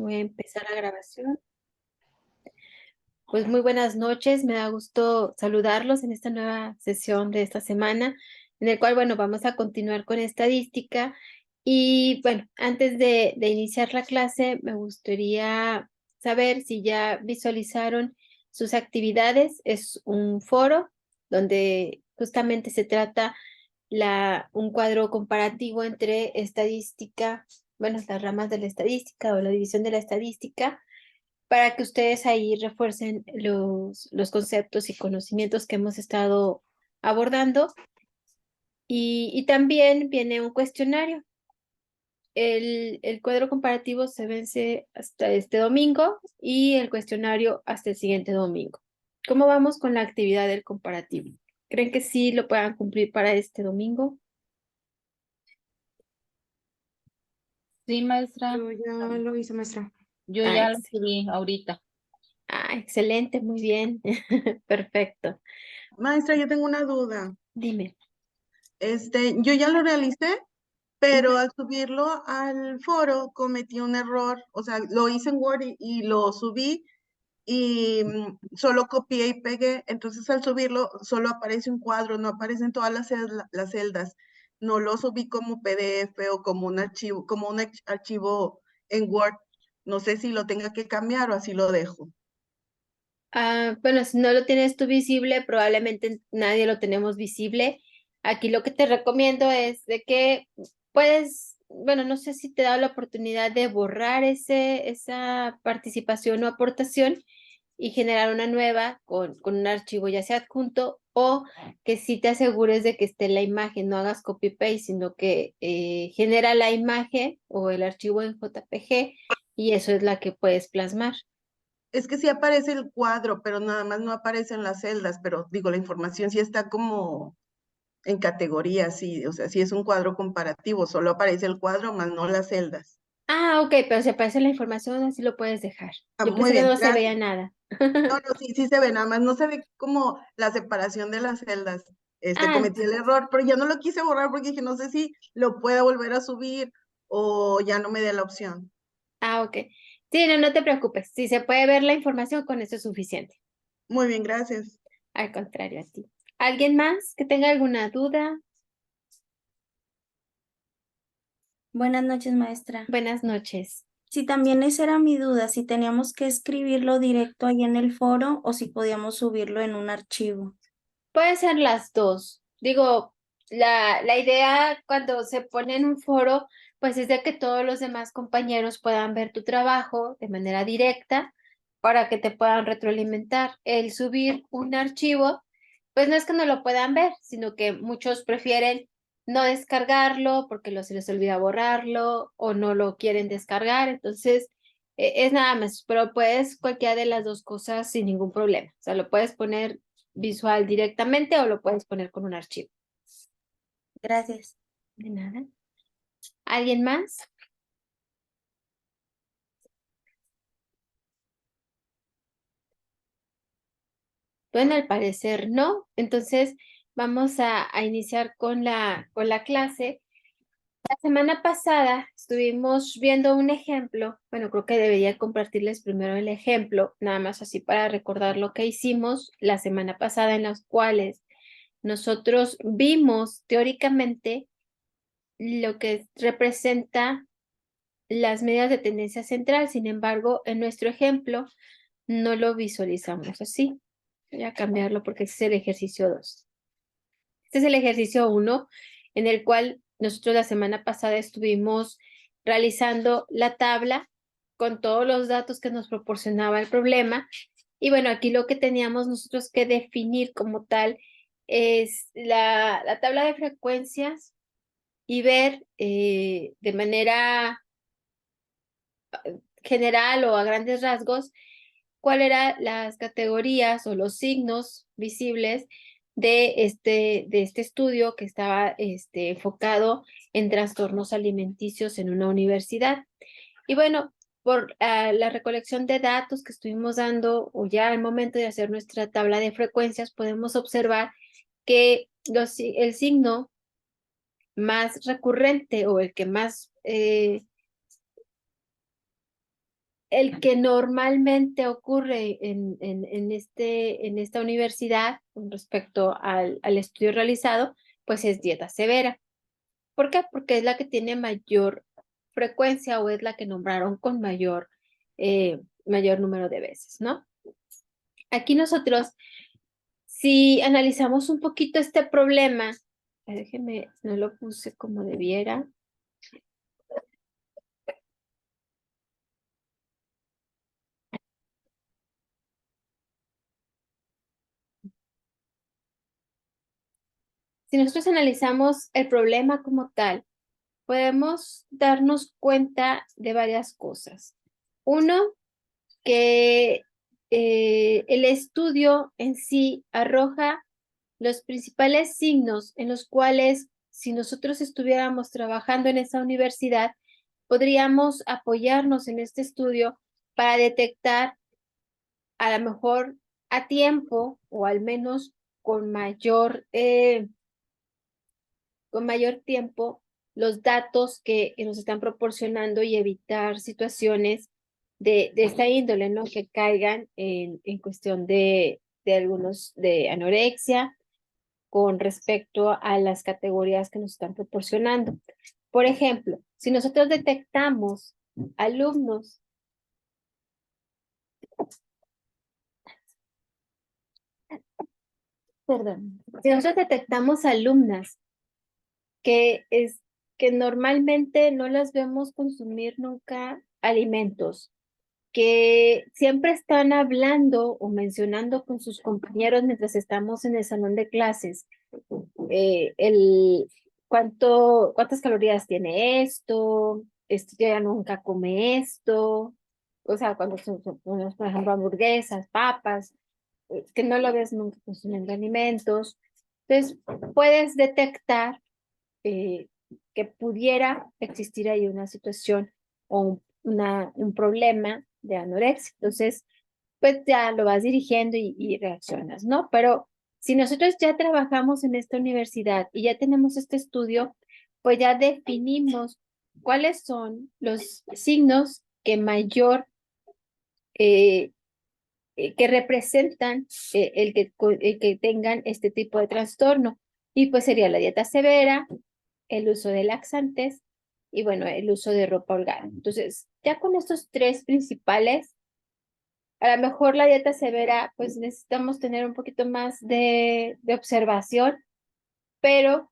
Voy a empezar la grabación. Pues muy buenas noches, me da gusto saludarlos en esta nueva sesión de esta semana, en el cual, bueno, vamos a continuar con estadística. Y bueno, antes de iniciar la clase, me gustaría saber si ya visualizaron sus actividades. Es un foro donde justamente se trata un cuadro comparativo entre estadística, bueno, las ramas de la estadística o la división de la estadística, para que ustedes ahí refuercen los conceptos y conocimientos que hemos estado abordando. Y también viene un cuestionario. El cuadro comparativo se vence hasta este domingo y el cuestionario hasta el siguiente domingo. ¿Cómo vamos con la actividad del comparativo? ¿Creen que sí lo puedan cumplir para este domingo? Sí, maestra, Yo ya lo hice, maestra. yo Ah, ya lo subí ahorita. excelente, muy bien. Perfecto. Maestra, yo tengo una duda. Dime. Yo ya lo realicé, Ujú. pero al subirlo al foro cometí un error. O sea, lo hice en Word y lo subí y solo copié y pegué. Entonces al subirlo solo aparece un cuadro, no aparecen todas las celdas. No lo subí como PDF o como un archivo, archivo en Word. No sé si lo tenga que cambiar o así lo dejo. Bueno, si no lo tienes tú visible, probablemente nadie lo tenemos visible. Aquí lo que te recomiendo es de que puedes, bueno, no sé si te da la oportunidad de borrar esa participación o aportación y generar una nueva con un archivo ya sea adjunto, o que sí te asegures de que esté la imagen, no hagas copy-paste, sino que genera la imagen o el archivo en JPG y eso es la que puedes plasmar. Es que sí aparece el cuadro, pero nada más no aparecen las celdas, pero digo, la información sí está como en categorías, sí, o sea, sí es un cuadro comparativo, solo aparece el cuadro, más no las celdas. Ok, pero si aparece la información, así lo puedes dejar. Yo Muy pensé que bien, no se veía gracias. nada. No, no, sí, sí se ve, nada más no se ve como la separación de las celdas. Ah, Cometí el error, pero ya no lo quise borrar porque dije, no sé si lo pueda volver a subir o ya no me dé la opción. ok. Sí, no, no te preocupes. Si se puede ver la información, con eso es suficiente. Muy bien, gracias. Al contrario, a ti. ¿Alguien más que tenga alguna duda? Buenas noches, maestra. Buenas noches. Si también esa era mi duda, si teníamos que escribirlo directo ahí en el foro o si podíamos subirlo en un archivo. Puede ser las dos. Digo, la idea cuando se pone en un foro, pues es de que todos los demás compañeros puedan ver tu trabajo de manera directa para que te puedan retroalimentar. El subir un archivo, pues no es que no lo puedan ver, sino que muchos prefieren no descargarlo porque se les olvida borrarlo o no lo quieren descargar. Entonces, es nada más, pero puedes cualquiera de las dos cosas sin ningún problema. O sea, lo puedes poner visual directamente o lo puedes poner con un archivo. Gracias. De nada. ¿Alguien más? Bueno, al parecer no. Entonces vamos a iniciar con la clase. La semana pasada estuvimos viendo un ejemplo. Bueno, creo que debería compartirles primero el ejemplo, nada más así para recordar lo que hicimos la semana pasada, en las cuales nosotros vimos teóricamente lo que representa las medidas de tendencia central. Sin embargo, en nuestro ejemplo no lo visualizamos así. Voy a cambiarlo porque este es el ejercicio 2. Este es el ejercicio 1, en el cual nosotros la semana pasada estuvimos realizando la tabla con todos los datos que nos proporcionaba el problema. Y bueno, aquí lo que teníamos nosotros que definir como tal es la tabla de frecuencias y ver de manera general o a grandes rasgos cuáles eran las categorías o los signos visibles de este estudio que estaba enfocado en trastornos alimenticios en una universidad. Y bueno, por la recolección de datos que estuvimos dando, o ya al momento de hacer nuestra tabla de frecuencias, podemos observar que el signo más recurrente o el que más el que normalmente ocurre en esta universidad con respecto al estudio realizado, pues es dieta severa. ¿Por qué? Porque es la que tiene mayor frecuencia o es la que nombraron con mayor número de veces, ¿no? Aquí nosotros, si analizamos un poquito este problema, déjeme, no lo puse como debiera. Si nosotros analizamos el problema como tal, podemos darnos cuenta de varias cosas. Uno, que el estudio en sí arroja los principales signos en los cuales, si nosotros estuviéramos trabajando en esa universidad, podríamos apoyarnos en este estudio para detectar a lo mejor a tiempo o al menos con mayor tiempo los datos que nos están proporcionando y evitar situaciones de esta índole, ¿no? Que caigan en cuestión de algunos de anorexia con respecto a las categorías que nos están proporcionando. Por ejemplo, si nosotros detectamos alumnos, perdón, si nosotros detectamos alumnas que normalmente no las vemos consumir nunca alimentos, que siempre están hablando o mencionando con sus compañeros mientras estamos en el salón de clases, el cuántas calorías tiene esto ya nunca come esto, o sea, cuando por ejemplo, hamburguesas, papas, que no lo ves nunca consumiendo alimentos. Entonces, puedes detectar eh, que pudiera existir ahí una situación o un problema de anorexia. Entonces, pues ya lo vas dirigiendo y reaccionas, ¿no? Pero si nosotros ya trabajamos en esta universidad y ya tenemos este estudio, pues ya definimos cuáles son los signos que eh, que representan el que tengan este tipo de trastorno. Y pues sería la dieta severa, el uso de laxantes y bueno, el uso de ropa holgada. Entonces, ya con estos tres principales, a lo mejor la dieta severa, pues necesitamos tener un poquito más de observación, pero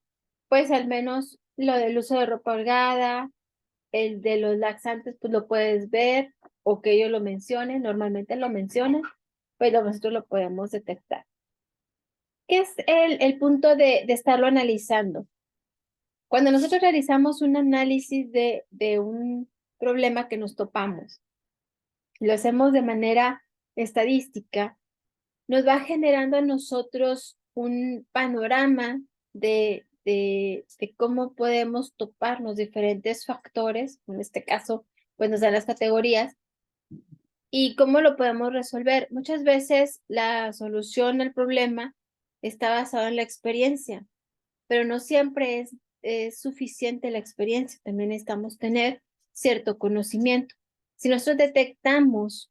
pues al menos lo del uso de ropa holgada, el de los laxantes, pues lo puedes ver o que ellos lo mencionen, normalmente lo mencionan, pero nosotros lo podemos detectar. ¿Qué es el punto de estarlo analizando? Cuando nosotros realizamos un análisis de un problema que nos topamos, lo hacemos de manera estadística, nos va generando a nosotros un panorama de cómo podemos topar los diferentes factores, en este caso, pues nos dan las categorías, y cómo lo podemos resolver. Muchas veces la solución al problema está basada en la experiencia, pero no siempre es suficiente la experiencia, también necesitamos tener cierto conocimiento. Si nosotros detectamos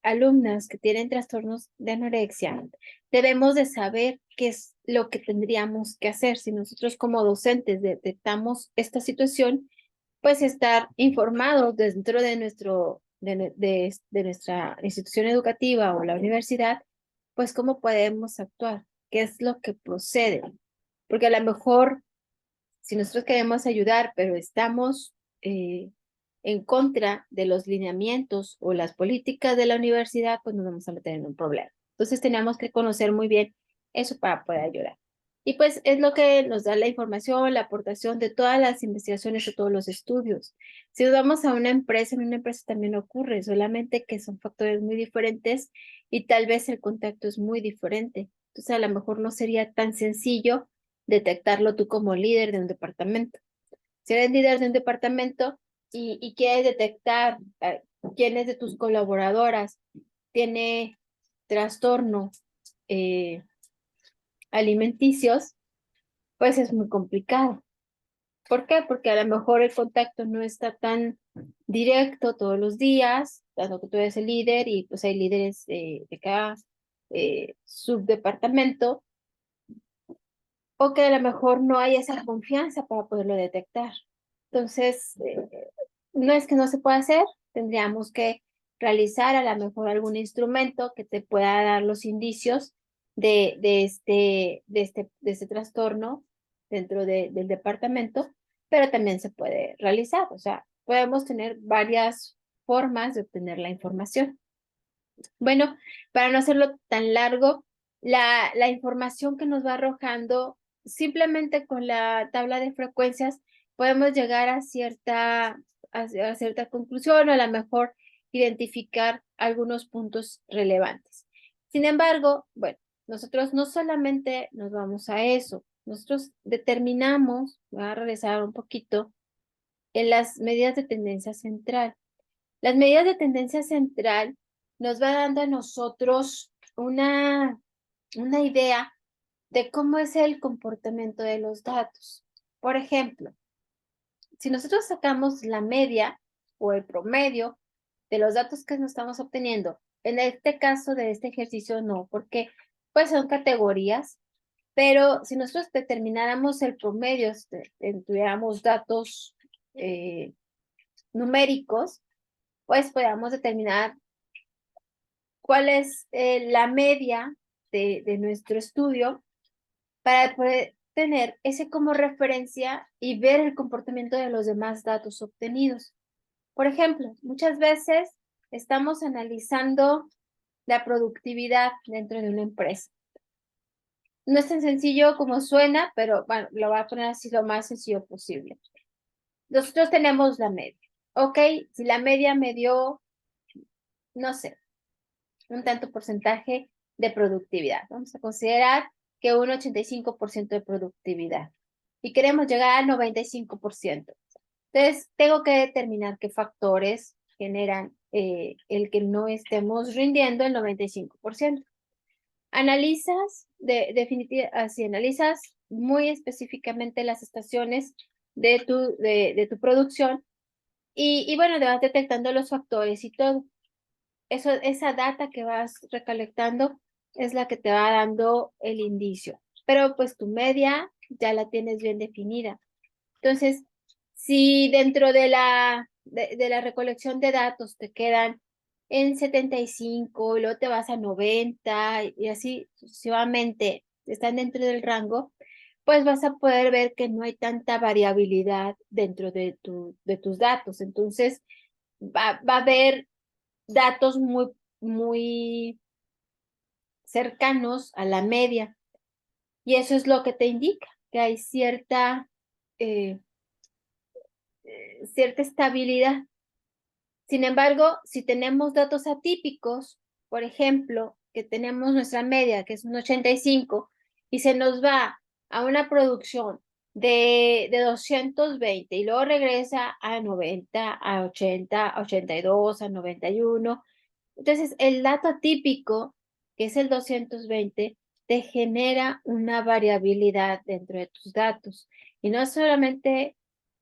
alumnas que tienen trastornos de anorexia, debemos de saber qué es lo que tendríamos que hacer. Si nosotros como docentes detectamos esta situación, pues estar informados dentro de nuestra institución educativa o la universidad, pues cómo podemos actuar, qué es lo que procede. Porque a lo mejor, si nosotros queremos ayudar, pero estamos en contra de los lineamientos o las políticas de la universidad, pues nos vamos a meter en un problema. Entonces tenemos que conocer muy bien eso para poder ayudar. Y pues es lo que nos da la información, la aportación de todas las investigaciones o todos los estudios. Si nos vamos a una empresa, en una empresa también ocurre, solamente que son factores muy diferentes y tal vez el contacto es muy diferente. Entonces a lo mejor no sería tan sencillo detectarlo tú como líder de un departamento. Si eres líder de un departamento y quieres detectar quiénes de tus colaboradoras tiene trastorno eh, alimenticios, pues es muy complicado. ¿Por qué? Porque a lo mejor el contacto no está tan directo todos los días, dado que tú eres el líder y pues hay líderes de cada subdepartamento, o que a lo mejor no hay esa confianza para poderlo detectar. Entonces, no es que no se pueda hacer, tendríamos que realizar a lo mejor algún instrumento que te pueda dar los indicios de este trastorno dentro del departamento, pero también se puede realizar. O sea, podemos tener varias formas de obtener la información. Bueno, para no hacerlo tan largo, la información que nos va arrojando, simplemente con la tabla de frecuencias, podemos llegar a cierta conclusión o a lo mejor identificar algunos puntos relevantes. Sin embargo, bueno, nosotros no solamente nos vamos a eso, nosotros determinamos, voy a regresar un poquito, en las medidas de tendencia central. Las medidas de tendencia central nos va dando a nosotros una idea de cómo es el comportamiento de los datos. Por ejemplo, si nosotros sacamos la media o el promedio de los datos que nos estamos obteniendo, en este caso de este ejercicio no, porque pues son categorías, pero si nosotros determináramos el promedio, tuviéramos datos numéricos, pues podamos determinar cuál es la media de nuestro estudio para poder tener ese como referencia y ver el comportamiento de los demás datos obtenidos. Por ejemplo, muchas veces estamos analizando la productividad dentro de una empresa. No es tan sencillo como suena, pero bueno, lo voy a poner así lo más sencillo posible. Nosotros tenemos la media, ¿ok? Si la media me dio, no sé, un tanto porcentaje de productividad. Vamos a considerar que un 85% de productividad y queremos llegar al 95%. Entonces, tengo que determinar qué factores generan el que no estemos rindiendo el 95%. Analizas, así analizas muy específicamente las estaciones de tu producción y bueno, te vas detectando los factores y todo. Esa data que vas recolectando es la que te va dando el indicio. Pero pues tu media ya la tienes bien definida. Entonces, si dentro de la recolección de datos te quedan en 75 y luego te vas a 90 y así sucesivamente están dentro del rango, pues vas a poder ver que no hay tanta variabilidad dentro de tus datos. Entonces, va a haber datos muy cercanos a la media. Y eso es lo que te indica, que hay eh, cierta estabilidad. Sin embargo, si tenemos datos atípicos, por ejemplo, que tenemos nuestra media, que es un 85, y se nos va a una producción de 220 y luego regresa a 90, a 80, a 82, a 91. Entonces, el dato atípico, que es el 220, te genera una variabilidad dentro de tus datos. Y no solamente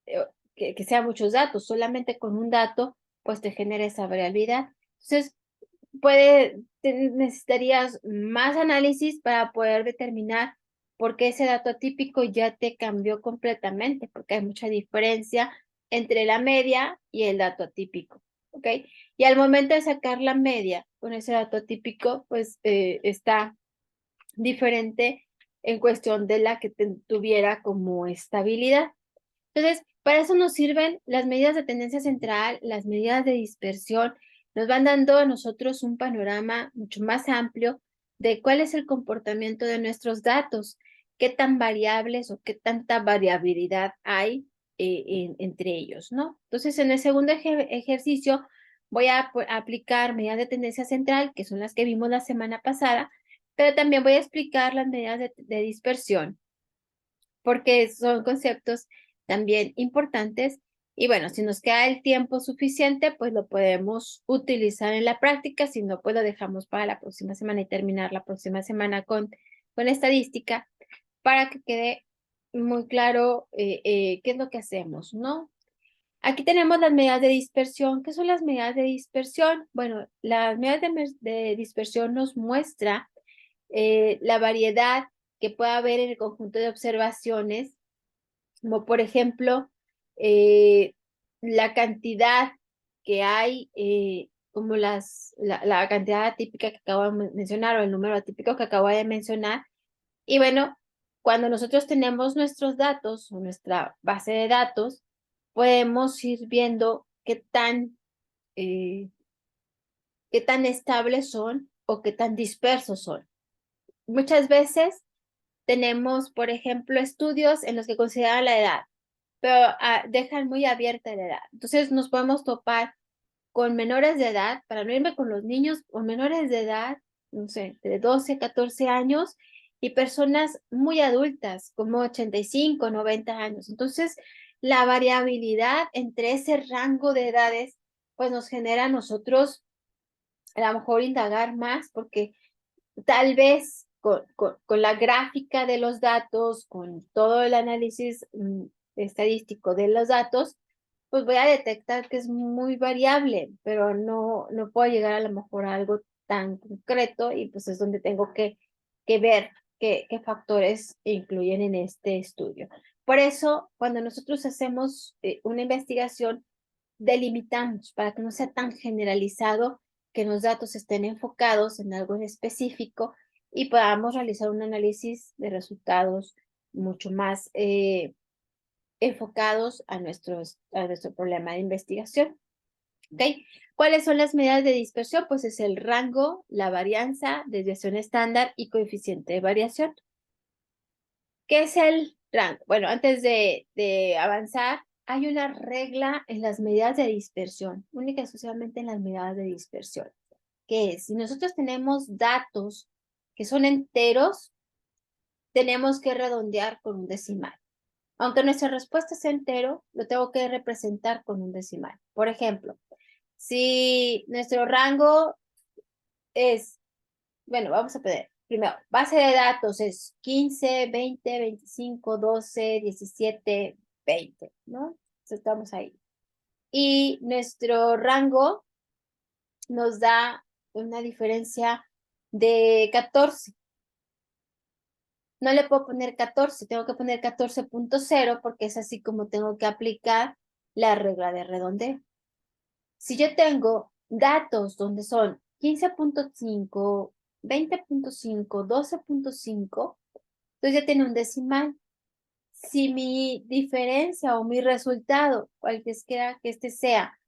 eh, que sean muchos datos, solamente con un dato, pues te genera esa variabilidad. Entonces, necesitarías más análisis para poder determinar por qué ese dato atípico ya te cambió completamente, porque hay mucha diferencia entre la media y el dato atípico, ¿ok? Y al momento de sacar la media con ese dato atípico, pues está diferente en cuestión de la que tuviera como estabilidad. Entonces, para eso nos sirven las medidas de tendencia central, las medidas de dispersión, nos van dando a nosotros un panorama mucho más amplio de cuál es el comportamiento de nuestros datos, qué tan variables o qué tanta variabilidad hay entre ellos, ¿no? Entonces, en el segundo ejercicio voy a aplicar medidas de tendencia central, que son las que vimos la semana pasada, pero también voy a explicar las medidas de dispersión porque son conceptos también importantes. Y bueno, si nos queda el tiempo suficiente, pues lo podemos utilizar en la práctica. Si no, pues lo dejamos para la próxima semana y terminar la próxima semana con estadística para que quede muy claro qué es lo que hacemos, ¿no? Aquí tenemos las medidas de dispersión. ¿Qué son las medidas de dispersión? Bueno, las medidas de dispersión nos muestra la variedad que puede haber en el conjunto de observaciones, como por ejemplo, la cantidad que hay, como la cantidad atípica que acabo de mencionar o el número atípico que acabo de mencionar. Y bueno, cuando nosotros tenemos nuestros datos o nuestra base de datos, podemos ir viendo qué tan estables son o qué tan dispersos son. Muchas veces tenemos, por ejemplo, estudios en los que consideran la edad, pero dejan muy abierta la edad. Entonces nos podemos topar con menores de edad, para no irme con los niños, con menores de edad, no sé, de 12, 14 años, y personas muy adultas, como 85, 90 años. Entonces, la variabilidad entre ese rango de edades, pues nos genera a nosotros a lo mejor indagar más, porque tal vez con la gráfica de los datos, con todo el análisis estadístico de los datos, pues voy a detectar que es muy variable, pero no puedo llegar a lo mejor a algo tan concreto y pues es donde tengo que ver qué factores incluyen en este estudio. Por eso, cuando nosotros hacemos una investigación, delimitamos para que no sea tan generalizado, que los datos estén enfocados en algo en específico y podamos realizar un análisis de resultados mucho más enfocados a nuestro problema de investigación. ¿Ok? ¿Cuáles son las medidas de dispersión? Pues es el rango, la varianza, desviación estándar y coeficiente de variación. ¿Qué es el rango? Bueno, antes de avanzar, hay una regla en las medidas de dispersión, única y exclusivamente en las medidas de dispersión, que es, si nosotros tenemos datos que son enteros, tenemos que redondear con un decimal. Aunque nuestra respuesta sea entero, lo tengo que representar con un decimal. Por ejemplo, si nuestro rango es, bueno, vamos a poner, primero, base de datos es 15, 20, 25, 12, 17, 20, ¿no? Entonces, estamos ahí. Y nuestro rango nos da una diferencia de 14. No le puedo poner 14, tengo que poner 14.0 porque es así como tengo que aplicar la regla de redondeo. Si yo tengo datos donde son 15.5, 20.5, 12.5, entonces ya tiene un decimal. Si mi diferencia o mi resultado, cualquiera que este sea,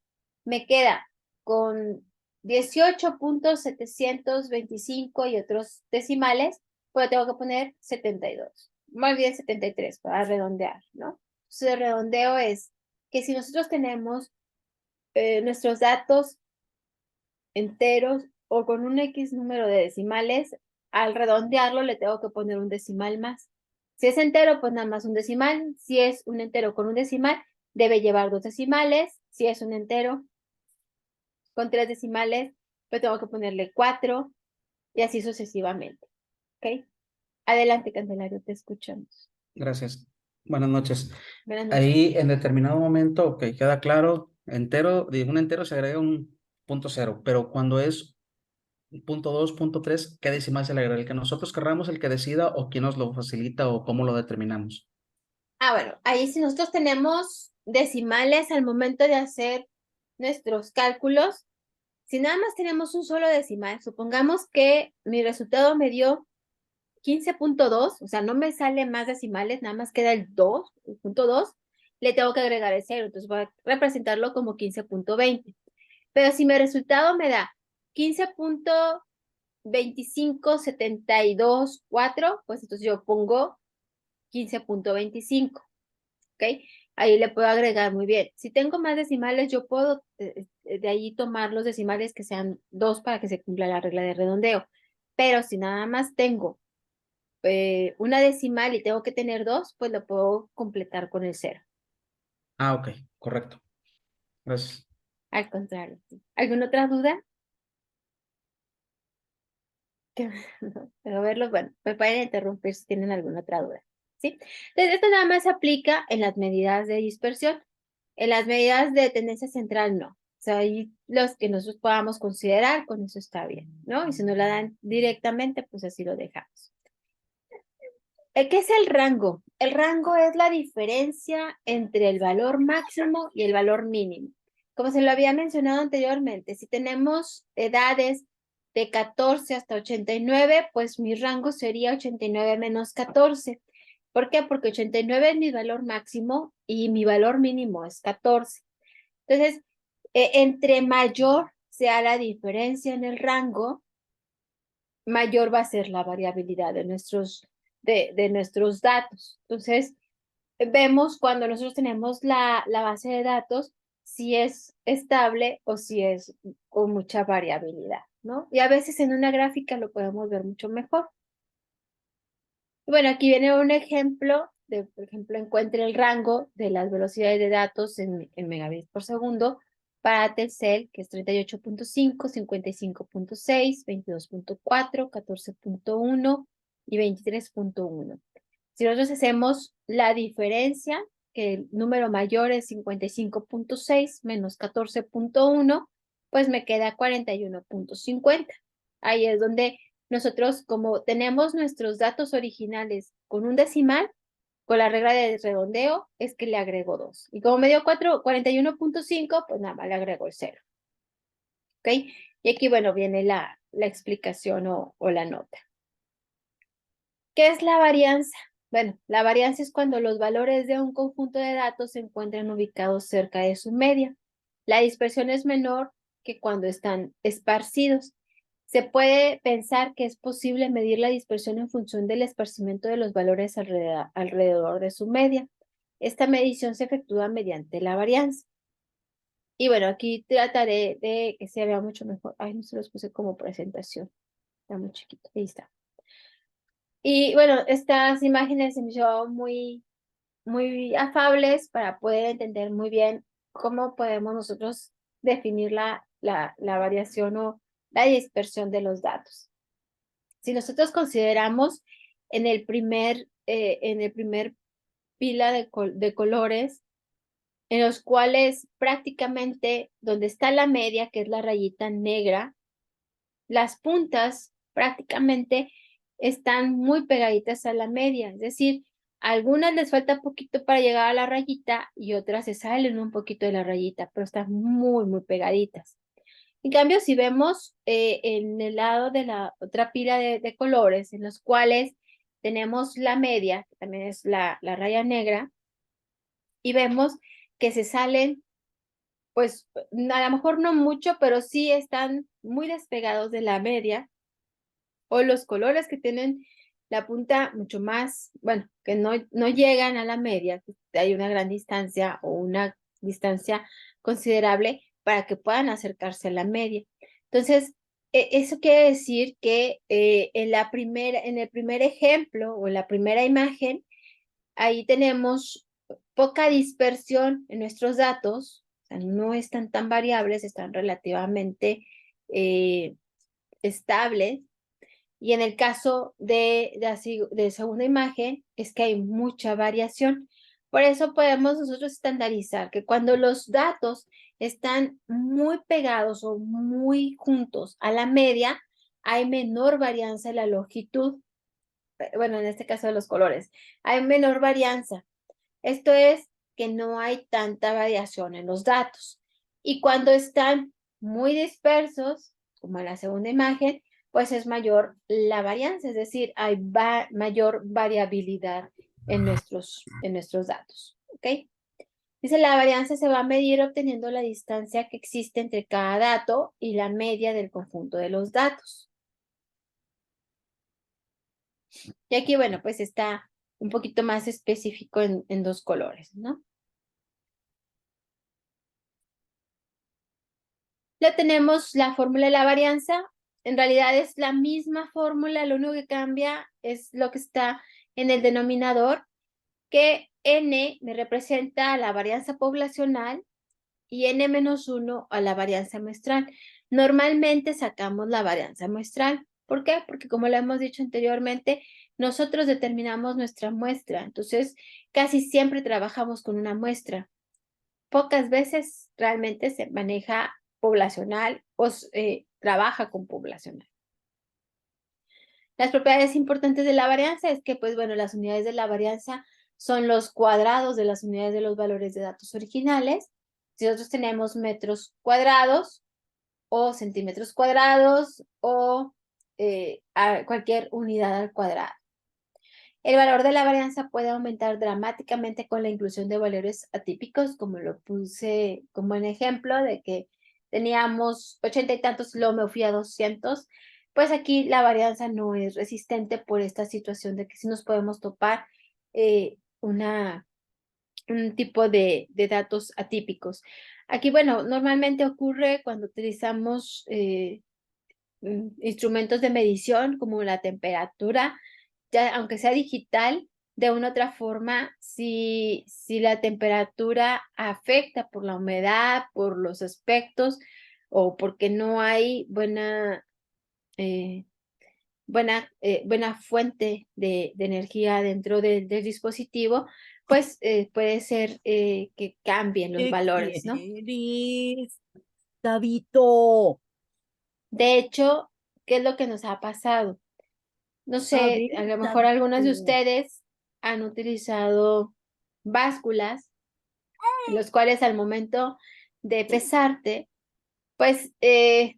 me queda con 18.725 y otros decimales, pues tengo que poner 72. Más bien 73 para redondear, ¿no? Entonces el redondeo es que si nosotros tenemos nuestros datos enteros o con un X número de decimales, al redondearlo le tengo que poner un decimal más. Si es entero, pues nada más un decimal. Si es un entero con un decimal, debe llevar 2 decimales. Si es un entero con 3 decimales, pues tengo que ponerle 4 y así sucesivamente. ¿Ok? Adelante, Candelario, te escuchamos. Gracias. Buenas noches. Buenas noches. Ahí en determinado momento, ok, queda claro, entero, de un entero se agrega un punto cero, pero cuando es punto 2, punto 3, ¿qué decimal se le agrega? ¿El que nosotros querramos, el que decida o quién nos lo facilita o cómo lo determinamos? Bueno, ahí si nosotros tenemos decimales al momento de hacer nuestros cálculos, si nada más tenemos un solo decimal, supongamos que mi resultado me dio 15.2, o sea, no me sale más decimales, nada más queda el 2, el punto 2, le tengo que agregar el 0, entonces voy a representarlo como 15.20. Pero si mi resultado me da 15.25724, pues entonces yo pongo 15.25, ¿ok? Ahí le puedo agregar muy bien. Si tengo más decimales, yo puedo de ahí tomar los decimales que sean 2 para que se cumpla la regla de redondeo. Pero si nada más tengo una decimal y tengo que tener 2, pues lo puedo completar con el 0. Ah, ok, correcto. Gracias. Al contrario. ¿Alguna otra duda? No, pero verlo, bueno, me pueden interrumpir si tienen alguna otra duda. ¿Sí? Entonces, esto nada más se aplica en las medidas de dispersión. En las medidas de tendencia central, no. O sea, ahí los que nosotros podamos considerar, con eso está bien, ¿no? Y si no la dan directamente, pues así lo dejamos. ¿Qué es el rango? El rango es la diferencia entre el valor máximo y el valor mínimo. Como se lo había mencionado anteriormente, si tenemos edades de 14 hasta 89, pues mi rango sería 89 menos 14. ¿Por qué? Porque 89 es mi valor máximo y mi valor mínimo es 14. Entonces, entre mayor sea la diferencia en el rango, mayor va a ser la variabilidad de nuestros datos. Entonces, vemos cuando nosotros tenemos la base de datos si es estable o si es con mucha variabilidad, ¿no? Y a veces en una gráfica lo podemos ver mucho mejor. Bueno, aquí viene un ejemplo de, por ejemplo, encuentre el rango de las velocidades de datos en megabits por segundo para Telcel, que es 38.5, 55.6, 22.4, 14.1 y 23.1. Si nosotros hacemos la diferencia, que el número mayor es 55.6 menos 14.1, pues me queda 41.50. Ahí es donde nosotros, como tenemos nuestros datos originales con un decimal, con la regla de redondeo, es que le agrego 2. Y como me dio 41.5, pues nada más le agrego el 0. ¿Ok? Y aquí, bueno, viene la explicación o la nota. ¿Qué es la varianza? Bueno, la varianza es cuando los valores de un conjunto de datos se encuentran ubicados cerca de su media. La dispersión es menor que cuando están esparcidos. Se puede pensar que es posible medir la dispersión en función del esparcimiento de los valores alrededor de su media. Esta medición se efectúa mediante la varianza. Y bueno, aquí trataré de que se vea mucho mejor. Ay, no se los puse como presentación. Está muy chiquito. Ahí está. Y bueno, estas imágenes se me hicieron muy afables para poder entender muy bien cómo podemos nosotros definir la variación o la dispersión de los datos. Si nosotros consideramos en el primer pila de colores, en los cuales prácticamente donde está la media, que es la rayita negra, las puntas prácticamente están muy pegaditas a la media, es decir, a algunas les falta poquito para llegar a la rayita y otras se salen un poquito de la rayita, pero están muy pegaditas. En cambio, si vemos en el lado de la otra pila de colores, en los cuales tenemos la media, que también es la raya negra, y vemos que se salen, pues a lo mejor no mucho, pero sí están muy despegados de la media, o los colores que tienen la punta mucho más, bueno, que no llegan a la media, que hay una gran distancia o una distancia considerable para que puedan acercarse a la media. Entonces, eso quiere decir que en el primer ejemplo o en la primera imagen, ahí tenemos poca dispersión en nuestros datos, o sea, no están tan variables, están relativamente estables. Y en el caso de segunda imagen, es que hay mucha variación. Por eso podemos nosotros estandarizar que cuando los datos están muy pegados o muy juntos a la media, hay menor varianza en la longitud. Bueno, en este caso de los colores, hay menor varianza. Esto es que no hay tanta variación en los datos. Y cuando están muy dispersos, como en la segunda imagen, pues es mayor la varianza, es decir, hay mayor variabilidad en nuestros datos. ¿Ok? Dice, la varianza se va a medir obteniendo la distancia que existe entre cada dato y la media del conjunto de los datos. Y aquí, bueno, pues está un poquito más específico en dos colores, ¿no? Ya tenemos la fórmula de la varianza. En realidad es la misma fórmula, lo único que cambia es lo que está en el denominador, que N me representa a la varianza poblacional y N-1 a la varianza muestral. Normalmente sacamos la varianza muestral. ¿Por qué? Porque como lo hemos dicho anteriormente, nosotros determinamos nuestra muestra. Entonces, casi siempre trabajamos con una muestra. pocas veces realmente se maneja poblacional o trabaja con poblacional. Las propiedades importantes de la varianza es que, pues bueno, las unidades de la varianza son los cuadrados de las unidades de los valores de datos originales. Si nosotros tenemos metros cuadrados o centímetros cuadrados o cualquier unidad al cuadrado. El valor de la varianza puede aumentar dramáticamente con la inclusión de valores atípicos, como lo puse como en ejemplo de que teníamos 80 y tantos, luego me fui a 200. Pues aquí la varianza no es resistente por esta situación de que sí nos podemos topar un tipo de datos atípicos. Aquí, bueno, normalmente ocurre cuando utilizamos instrumentos de medición como la temperatura, ya aunque sea digital, de una u otra forma, si la temperatura afecta por la humedad, por los aspectos o porque no hay buena fuente de energía dentro del dispositivo, pues puede ser que cambien los ¿Qué valores, ¿no? quieres, Gabito? De hecho, ¿qué es lo que nos ha pasado? No A sé, ver, a lo mejor algunos de Gabito. ustedes han utilizado básculas, en los cuales al momento de pesarte, pues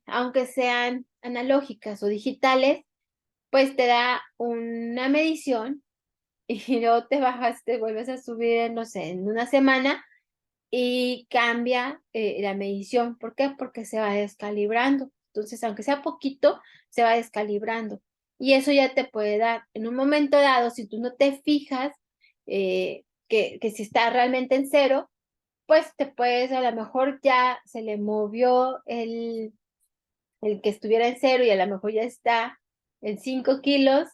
aunque sean analógicas o digitales, pues te da una medición y luego te bajas, te vuelves a subir, no sé, en una semana y cambia la medición. ¿Por qué? Porque se va descalibrando. Entonces, aunque sea poquito, se va descalibrando. Y eso ya te puede dar, en un momento dado, si tú no te fijas que si está realmente en cero, pues te puedes, a lo mejor ya se le movió el que estuviera en cero y a lo mejor ya está en 5 kilos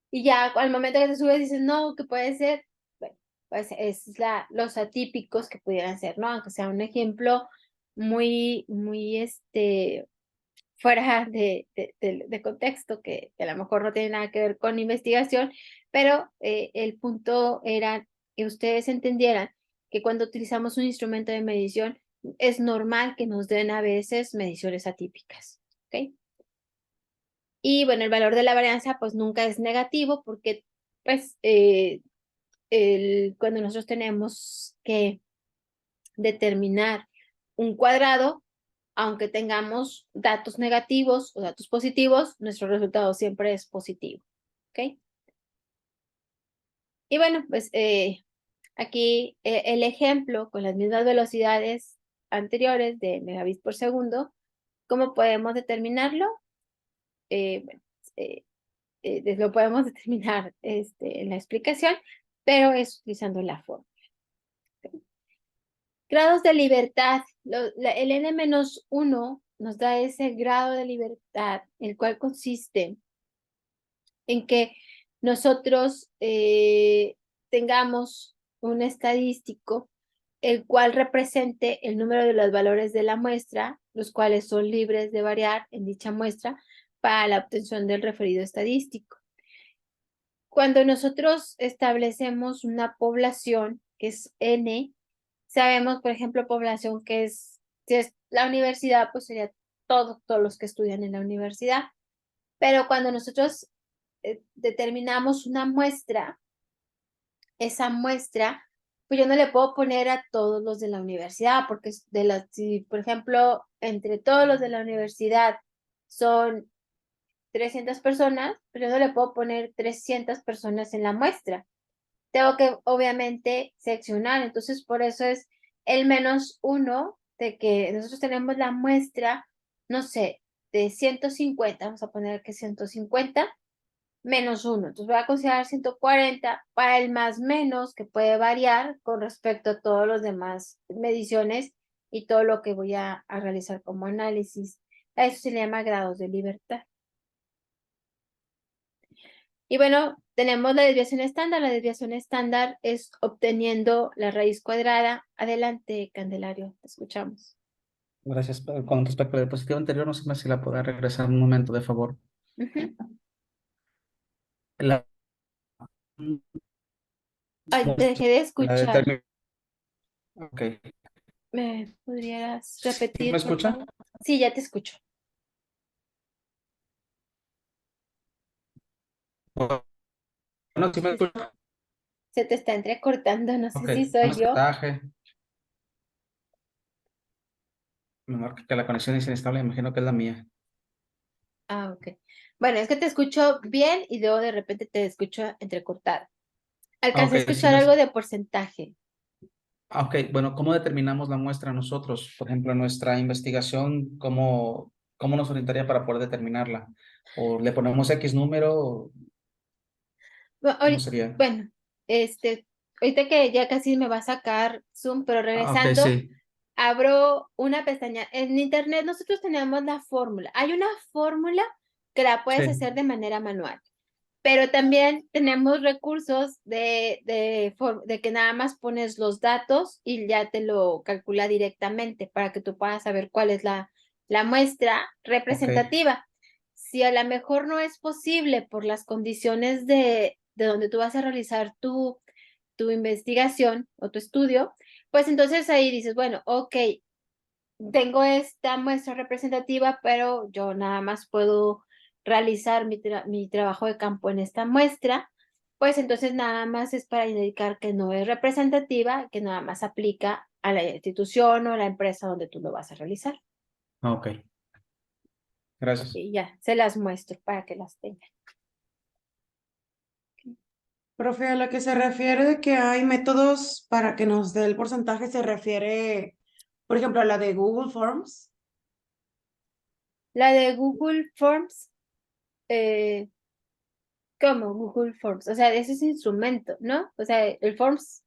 y ya al momento que te subes dices, no, ¿qué puede ser? Bueno, pues es los atípicos que pudieran ser, ¿no? Aunque sea un ejemplo muy, muy, fuera de contexto, que a lo mejor no tiene nada que ver con investigación, pero el punto era que ustedes entendieran que cuando utilizamos un instrumento de medición, es normal que nos den a veces mediciones atípicas, ¿ok? Y bueno, el valor de la varianza pues nunca es negativo porque pues cuando nosotros tenemos que determinar un cuadrado, aunque tengamos datos negativos o datos positivos, nuestro resultado siempre es positivo, ¿ok? Y bueno, pues aquí el ejemplo con las mismas velocidades anteriores de megabits por segundo, ¿cómo podemos determinarlo? Bueno, lo podemos determinar en la explicación, pero es utilizando la forma. Grados de libertad. El n-1 nos da ese grado de libertad, el cual consiste en que nosotros tengamos un estadístico el cual represente el número de los valores de la muestra, los cuales son libres de variar en dicha muestra para la obtención del referido estadístico. Cuando nosotros establecemos una población, que es N, sabemos, por ejemplo, población que si es la universidad, pues sería todos los que estudian en la universidad. Pero cuando nosotros determinamos una muestra, esa muestra, pues yo no le puedo poner a todos los de la universidad, porque si, por ejemplo, entre todos los de la universidad son 300 personas, pero yo no le puedo poner 300 personas en la muestra. Tengo que, obviamente, seccionar. Entonces, por eso es el -1 de que nosotros tenemos la muestra, no sé, de 150, vamos a poner que 150, -1. Entonces, voy a considerar 140 para el más menos, que puede variar con respecto a todos los demás mediciones y todo lo que voy a realizar como análisis. A eso se le llama grados de libertad. Y bueno, tenemos la desviación estándar. La desviación estándar es obteniendo la raíz cuadrada. Adelante, Candelario, te escuchamos. Gracias. Con respecto a la diapositiva anterior, no sé si la pueda regresar un momento, de favor. Ujú. La, Ay, te dejé de la escuchar. Ok. ¿Me podrías ¿Sí repetir, me por escucha? favor? Sí, ya te escucho. Bueno, ¿sí me escucha? Se te está entrecortando, no sé Ok, si soy vamos yo. porcentaje. Me marca que la conexión es inestable, imagino que es la mía. Ah, ok. Bueno, es que te escucho bien y luego de repente te escucho entrecortado. Ah, Alcancé a ok, sí escuchar algo de porcentaje. Ok, bueno, ¿cómo determinamos la muestra nosotros? Por ejemplo, en nuestra investigación, ¿cómo nos orientaría para poder determinarla? ¿O le ponemos X número? ¿Cómo sería? Bueno, ahorita que ya casi me va a sacar Zoom, pero Ah, ok, regresando, sí. abro una pestaña. En internet nosotros tenemos la fórmula. Hay una fórmula que la puedes Sí. hacer de manera manual, pero también tenemos recursos de que nada más pones los datos y ya te lo calcula directamente para que tú puedas saber cuál es la muestra representativa. Si a lo mejor no es posible por las condiciones de donde tú vas a realizar tu investigación o tu estudio, pues entonces ahí dices, bueno, ok, tengo esta muestra representativa, pero yo nada más puedo realizar mi trabajo de campo en esta muestra, pues entonces nada más es para indicar que no es representativa, que nada más aplica a la institución o a la empresa donde tú lo vas a realizar. Ah, ok, gracias. Y ya, se las muestro para que las tengan. Profe, a lo que se refiere de que hay métodos para que nos dé el porcentaje, se refiere, por ejemplo, a la de Google Forms. La de Google Forms, eh, ¿cómo Google Forms? O sea, ese es instrumento, ¿no? O sea, el Forms,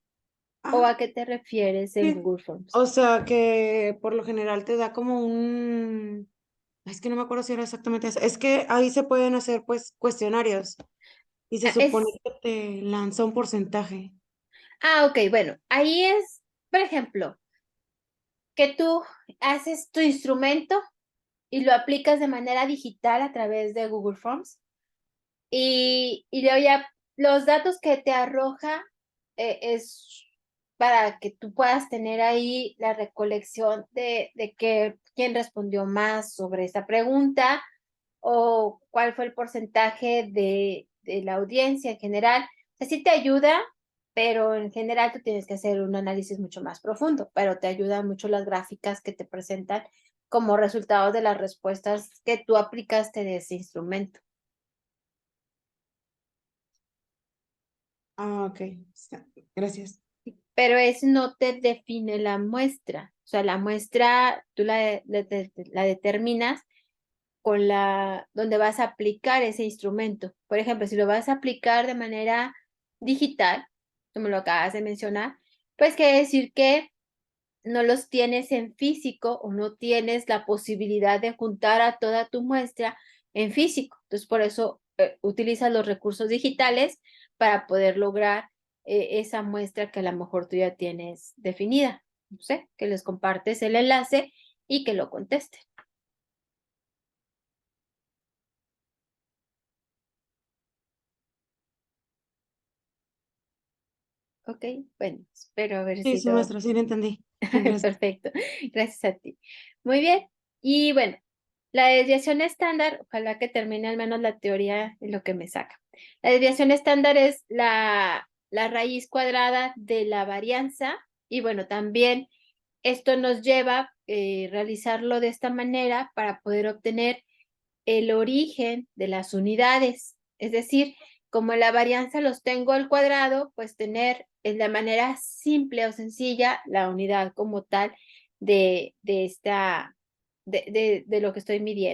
¿o Ah, a qué te refieres en sí. Google Forms? O sea, que por lo general te da como un... Es que no me acuerdo si era exactamente eso. Es que ahí se pueden hacer pues cuestionarios y se Ah, supone que te lanza un porcentaje. ok, bueno, ahí es, por ejemplo, que tú haces tu instrumento y lo aplicas de manera digital a través de Google Forms y luego ya los datos que te arroja es para que tú puedas tener ahí la recolección de quién respondió más sobre esa pregunta o cuál fue el porcentaje de la audiencia en general. O sea, sí te ayuda, pero en general tú tienes que hacer un análisis mucho más profundo, pero te ayudan mucho las gráficas que te presentan como resultados de las respuestas que tú aplicaste de ese instrumento. Ah, ok. Gracias. Pero eso no te define la muestra. O sea, la muestra tú la determinas con donde vas a aplicar ese instrumento. Por ejemplo, si lo vas a aplicar de manera digital, como lo acabas de mencionar, pues quiere decir que no los tienes en físico o no tienes la posibilidad de juntar a toda tu muestra en físico. Entonces, por eso utilizas los recursos digitales para poder lograr esa muestra que a lo mejor tú ya tienes definida. No sé, que les compartes el enlace y que lo contesten. Ok, bueno, espero haber Sí, sí, sido maestra, sí lo entendí. Gracias. perfecto. Gracias a ti. Muy bien. Y bueno, la desviación estándar, ojalá que termine al menos la teoría en lo que me saca. La desviación estándar es la raíz cuadrada de la varianza y bueno, también esto nos lleva a realizarlo de esta manera para poder obtener el origen de las unidades. Es decir, como la varianza los tengo al cuadrado, pues tener en la manera simple o sencilla la unidad como tal de lo que estoy midiendo.